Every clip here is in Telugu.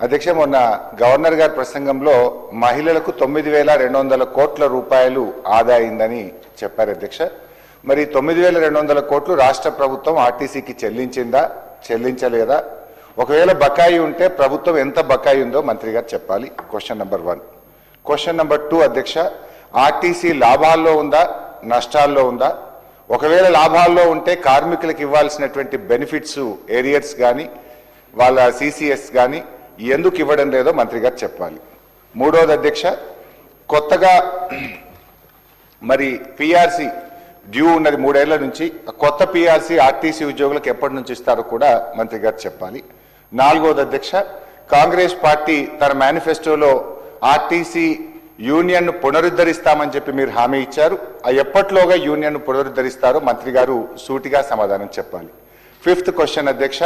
అధ్యక్ష, మొన్న గవర్నర్ గారి ప్రసంగంలో మహిళలకు 9,200 కోట్ల రూపాయలు ఆదా అయిందని చెప్పారు అధ్యక్ష. మరి 9,200 కోట్లు రాష్ట్ర ప్రభుత్వం ఆర్టీసీకి చెల్లించిందా, చెల్లించలేదా? ఒకవేళ బకాయి ఉంటే ప్రభుత్వం ఎంత బకాయి ఉందో మంత్రి గారు చెప్పాలి. Question number 1. క్వశ్చన్ నెంబర్ 2 అధ్యక్ష, ఆర్టీసీ లాభాల్లో ఉందా, నష్టాల్లో ఉందా? ఒకవేళ లాభాల్లో ఉంటే కార్మికులకు ఇవ్వాల్సినటువంటి బెనిఫిట్స్, ఏరియర్స్ కానీ వాళ్ళ సిసిఎస్ కానీ ఎందుకు ఇవ్వడం లేదో మంత్రి గారు చెప్పాలి. 3వది అధ్యక్ష, కొత్తగా మరి పిఆర్సీ డ్యూ ఉన్నది 3 ఏళ్ల నుంచి. కొత్త పిఆర్సీ ఆర్టీసీ ఉద్యోగులకు ఎప్పటి నుంచి ఇస్తారో కూడా మంత్రి గారు చెప్పాలి. 4వది అధ్యక్ష, కాంగ్రెస్ పార్టీ తన మేనిఫెస్టోలో ఆర్టీసీ యూనియన్ పునరుద్ధరిస్తామని చెప్పి మీరు హామీ ఇచ్చారు. ఎప్పట్లోగా యూనియన్ పునరుద్ధరిస్తారో మంత్రి గారు సూటిగా సమాధానం చెప్పాలి. 5th క్వశ్చన్ అధ్యక్ష,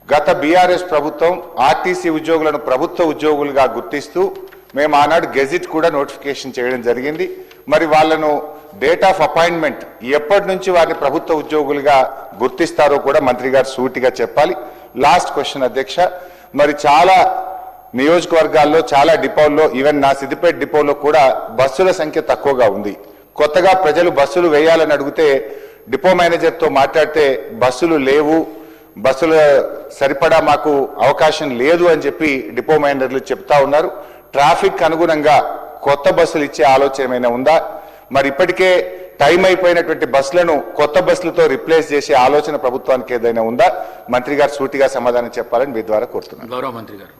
గత బీఆర్ఎస్ ప్రభుత్వం ఆర్టీసీ ఉద్యోగులను ప్రభుత్వ ఉద్యోగులుగా గుర్తిస్తూ మేము ఆనాడు గెజిట్ కూడా నోటిఫికేషన్ చేయడం జరిగింది. మరి వాళ్ళను డేట్ ఆఫ్ అపాయింట్మెంట్ ఎప్పటి నుంచి వారిని ప్రభుత్వ ఉద్యోగులుగా గుర్తిస్తారో కూడా మంత్రి గారు సూటిగా చెప్పాలి. లాస్ట్ క్వశ్చన్ అధ్యక్ష, మరి చాలా నియోజకవర్గాల్లో, చాలా డిపోల్లో, ఈవెన్ నా సిద్దిపేట డిపోలో కూడా బస్సుల సంఖ్య తక్కువగా ఉంది. కొత్తగా ప్రజలు బస్సులు వేయాలని అడిగితే డిపో మేనేజర్తో మాట్లాడితే బస్సులు లేవు, బస్సుల సరిపడా మాకు అవకాశం లేదు అని చెప్పి డిపో మేనేజర్లు చెప్తా ఉన్నారు. ట్రాఫిక్ అనుగుణంగా కొత్త బస్సులు ఇచ్చే ఆలోచన ఏమైనా ఉందా? మరి ఇప్పటికే టైం అయిపోయినటువంటి బస్సులను కొత్త బస్సులతో రిప్లేస్ చేసే ఆలోచన ప్రభుత్వానికి ఏదైనా ఉందా? మంత్రి గారు సూటిగా సమాధానం చెప్పాలని మీ ద్వారా కోరుతున్నాను. గౌరవ మంత్రి గారు.